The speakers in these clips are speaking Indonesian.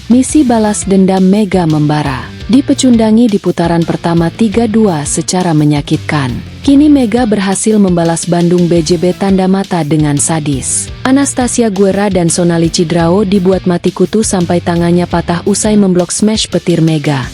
Misi balas dendam Mega membara. Dipecundangi di putaran pertama 3-2 secara menyakitkan. Kini Mega berhasil membalas Bandung BJB tanda mata dengan sadis. Anastasia Guerra dan Sonali Cidrao dibuat mati kutu sampai tangannya patah usai memblok smash petir Mega.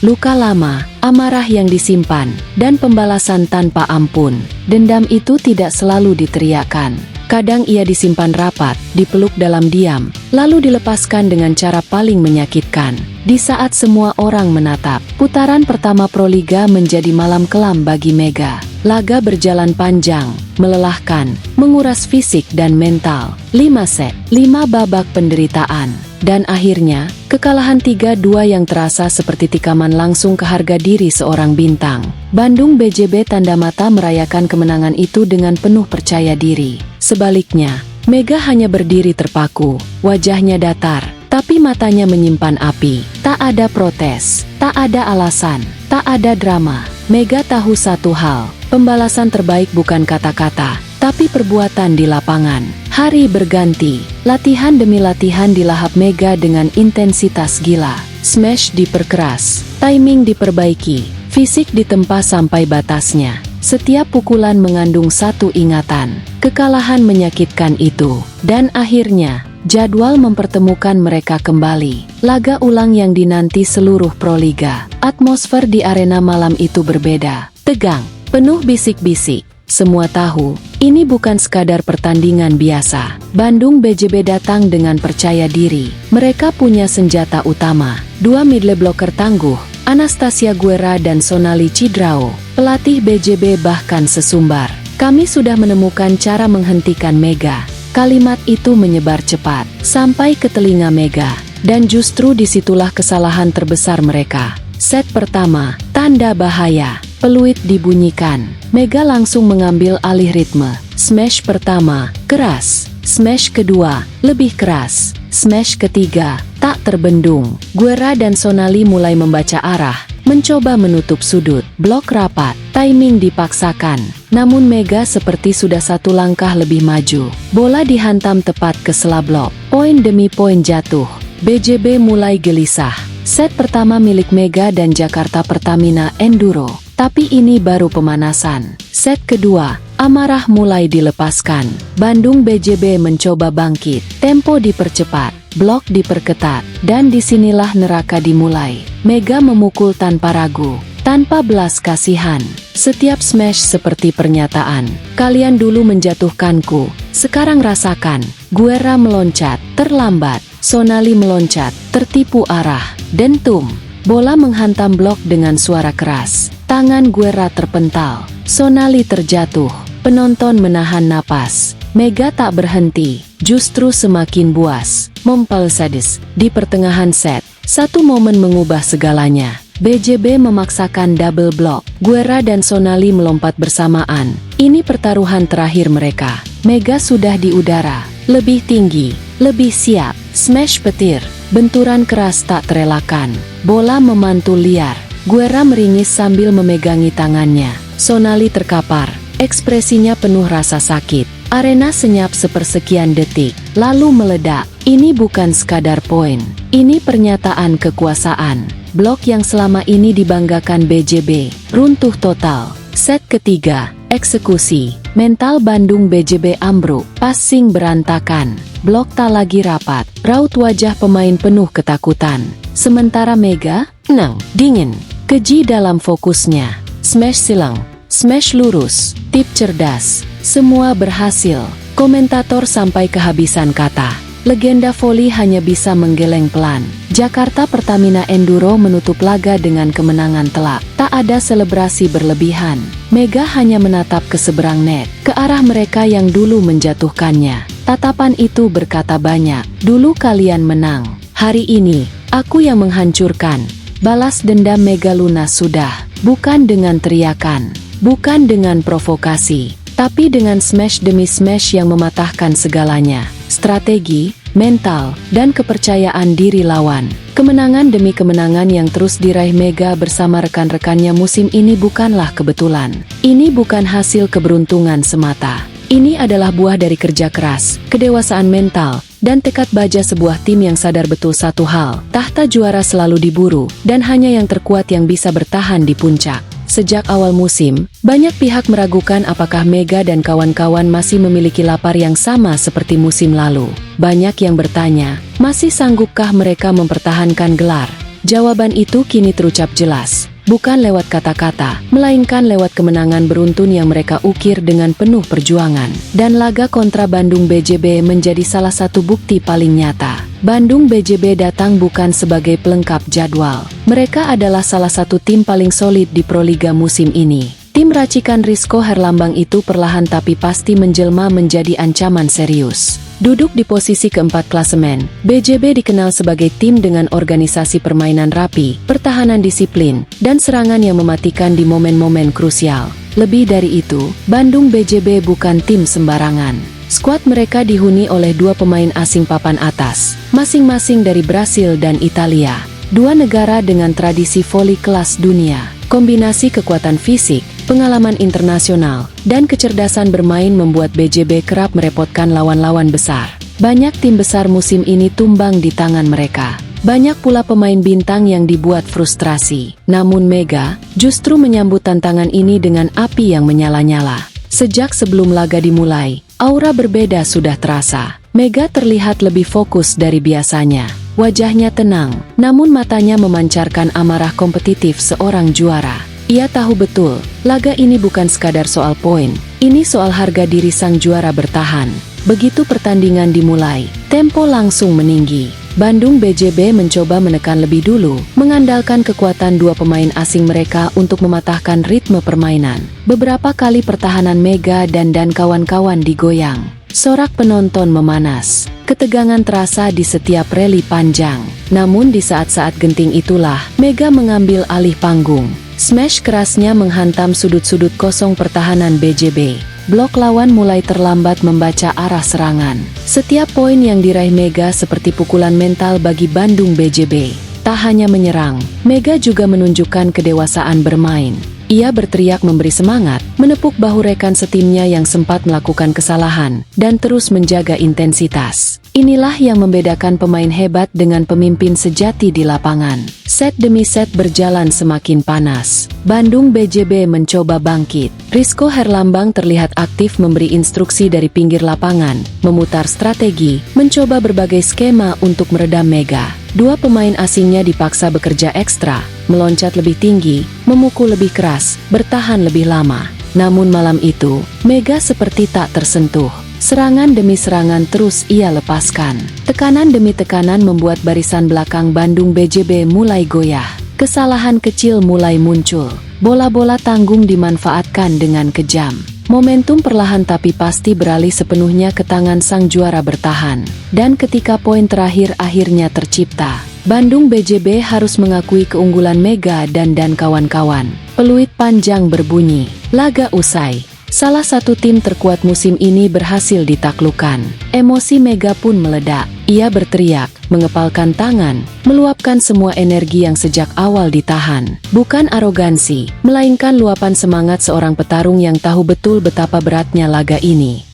Luka lama, amarah yang disimpan, dan pembalasan tanpa ampun. Dendam itu tidak selalu diteriakkan. Kadang ia disimpan rapat, dipeluk dalam diam, lalu dilepaskan dengan cara paling menyakitkan. Di saat semua orang menatap, putaran pertama Proliga menjadi malam kelam bagi Mega. Laga berjalan panjang, melelahkan, menguras fisik dan mental. 5 set, 5 babak penderitaan. Dan akhirnya, kekalahan 3-2 yang terasa seperti tikaman langsung ke harga diri seorang bintang. Bandung BJB tanda mata merayakan kemenangan itu dengan penuh percaya diri. Sebaliknya, Mega hanya berdiri terpaku, wajahnya datar, tapi matanya menyimpan api. Tak ada protes, tak ada alasan, tak ada drama. Mega tahu satu hal, pembalasan terbaik bukan kata-kata, tapi perbuatan di lapangan. Hari berganti, latihan demi latihan dilahap Mega dengan intensitas gila. Smash diperkeras, timing diperbaiki, fisik ditempa sampai batasnya. Setiap pukulan mengandung satu ingatan, kekalahan menyakitkan itu. Dan akhirnya, jadwal mempertemukan mereka kembali. Laga ulang yang dinanti seluruh Proliga. Atmosfer di arena malam itu berbeda, tegang, penuh bisik-bisik. Semua tahu, ini bukan sekadar pertandingan biasa. Bandung BJB datang dengan percaya diri. Mereka punya senjata utama, 2 middle blocker tangguh, Anastasia Guerra dan Sonali Cidrao. Pelatih BJB bahkan sesumbar. Kami sudah menemukan cara menghentikan Mega. Kalimat itu menyebar cepat, sampai ke telinga Mega. Dan justru disitulah kesalahan terbesar mereka. Set pertama, tanda bahaya. Peluit dibunyikan. Mega langsung mengambil alih ritme. Smash pertama, keras. Smash kedua, lebih keras. Smash ketiga, tak terbendung. Guerra dan Sonali mulai membaca arah, mencoba menutup sudut. Blok rapat, timing dipaksakan. Namun Mega seperti sudah satu langkah lebih maju. Bola dihantam tepat ke sela blok. Poin demi poin jatuh. BJB mulai gelisah. Set pertama milik Mega dan Jakarta Pertamina Enduro. Tapi ini baru pemanasan. Set kedua, amarah mulai dilepaskan. Bandung BJB mencoba bangkit. Tempo dipercepat, blok diperketat, dan disinilah neraka dimulai. Mega memukul tanpa ragu, tanpa belas kasihan. Setiap smash seperti pernyataan. Kalian dulu menjatuhkanku, sekarang rasakan. Guerra meloncat, terlambat. Sonali meloncat, tertipu arah. Dentum. Bola menghantam blok dengan suara keras. Tangan Guerra terpental. Sonali terjatuh. Penonton menahan napas. Mega tak berhenti, justru semakin buas. Mompel sadis. Di pertengahan set, satu momen mengubah segalanya. BJB memaksakan double block. Guerra dan Sonali melompat bersamaan. Ini pertaruhan terakhir mereka. Mega sudah di udara. Lebih tinggi, lebih siap. Smash petir. Benturan keras tak terelakkan. Bola memantul liar. Guerra meringis sambil memegangi tangannya. Sonali terkapar. Ekspresinya penuh rasa sakit. Arena senyap sepersekian detik, lalu meledak. Ini bukan sekadar poin. Ini pernyataan kekuasaan. Blok yang selama ini dibanggakan BJB, runtuh total. Set ketiga, eksekusi. Mental Bandung BJB ambruk. Passing berantakan. Blok tak lagi rapat. Raut wajah pemain penuh ketakutan. Sementara Mega, tenang, dingin, keji dalam fokusnya. Smash silang. Smash lurus, tip cerdas, semua berhasil. Komentator sampai kehabisan kata. Legenda voli hanya bisa menggeleng pelan. Jakarta Pertamina Enduro menutup laga dengan kemenangan telak. Tak ada selebrasi berlebihan. Mega hanya menatap ke seberang net, ke arah mereka yang dulu menjatuhkannya. Tatapan itu berkata banyak. Dulu kalian menang. Hari ini, aku yang menghancurkan. Balas dendam Mega lunas sudah. Bukan dengan teriakan. Bukan dengan provokasi, tapi dengan smash demi smash yang mematahkan segalanya. Strategi, mental, dan kepercayaan diri lawan. Kemenangan demi kemenangan yang terus diraih Mega bersama rekan-rekannya musim ini bukanlah kebetulan. Ini bukan hasil keberuntungan semata. Ini adalah buah dari kerja keras, kedewasaan mental, dan tekad baja sebuah tim yang sadar betul satu hal, tahta juara selalu diburu, dan hanya yang terkuat yang bisa bertahan di puncak. Sejak awal musim, banyak pihak meragukan apakah Mega dan kawan-kawan masih memiliki lapar yang sama seperti musim lalu. Banyak yang bertanya, masih sanggupkah mereka mempertahankan gelar? Jawaban itu kini terucap jelas. Bukan lewat kata-kata, melainkan lewat kemenangan beruntun yang mereka ukir dengan penuh perjuangan. Dan laga kontra Bandung BJB menjadi salah satu bukti paling nyata. Bandung BJB datang bukan sebagai pelengkap jadwal. Mereka adalah salah satu tim paling solid di Proliga musim ini. Tim racikan Rizko Herlambang itu perlahan tapi pasti menjelma menjadi ancaman serius. Duduk di posisi keempat klasemen, BJB dikenal sebagai tim dengan organisasi permainan rapi, pertahanan disiplin, dan serangan yang mematikan di momen-momen krusial. Lebih dari itu, Bandung BJB bukan tim sembarangan. Skuad mereka dihuni oleh dua pemain asing papan atas, masing-masing dari Brasil dan Italia. Dua negara dengan tradisi voli kelas dunia. Kombinasi kekuatan fisik, pengalaman internasional, dan kecerdasan bermain membuat BJB kerap merepotkan lawan-lawan besar. Banyak tim besar musim ini tumbang di tangan mereka. Banyak pula pemain bintang yang dibuat frustrasi. Namun Mega justru menyambut tantangan ini dengan api yang menyala-nyala. Sejak sebelum laga dimulai, aura berbeda sudah terasa. Mega terlihat lebih fokus dari biasanya. Wajahnya tenang, namun matanya memancarkan amarah kompetitif seorang juara. Ia tahu betul, laga ini bukan sekadar soal poin, ini soal harga diri sang juara bertahan. Begitu pertandingan dimulai, tempo langsung meninggi. Bandung BJB mencoba menekan lebih dulu, mengandalkan kekuatan dua pemain asing mereka untuk mematahkan ritme permainan. Beberapa kali pertahanan Mega dan kawan-kawan digoyang. Sorak penonton memanas. Ketegangan terasa di setiap rally panjang. Namun di saat-saat genting itulah, Mega mengambil alih panggung. Smash kerasnya menghantam sudut-sudut kosong pertahanan BJB. Blok lawan mulai terlambat membaca arah serangan. Setiap poin yang diraih Mega seperti pukulan mental bagi Bandung BJB. Tak hanya menyerang, Mega juga menunjukkan kedewasaan bermain. Ia berteriak memberi semangat, menepuk bahu rekan setimnya yang sempat melakukan kesalahan, dan terus menjaga intensitas. Inilah yang membedakan pemain hebat dengan pemimpin sejati di lapangan. Set demi set berjalan semakin panas. Bandung BJB mencoba bangkit. Rizko Herlambang terlihat aktif memberi instruksi dari pinggir lapangan, memutar strategi, mencoba berbagai skema untuk meredam Mega. Dua pemain asingnya dipaksa bekerja ekstra, meloncat lebih tinggi, memukul lebih keras, bertahan lebih lama. Namun malam itu, Mega seperti tak tersentuh. Serangan demi serangan terus ia lepaskan. Tekanan demi tekanan membuat barisan belakang Bandung BJB mulai goyah. Kesalahan kecil mulai muncul. Bola-bola tanggung dimanfaatkan dengan kejam. Momentum perlahan tapi pasti beralih sepenuhnya ke tangan sang juara bertahan. Dan ketika poin terakhir akhirnya tercipta, Bandung BJB harus mengakui keunggulan Mega dan kawan-kawan. Peluit panjang berbunyi. Laga usai. Salah satu tim terkuat musim ini berhasil ditaklukkan. Emosi Mega pun meledak. Ia berteriak, mengepalkan tangan, meluapkan semua energi yang sejak awal ditahan. Bukan arogansi, melainkan luapan semangat seorang petarung yang tahu betul betapa beratnya laga ini.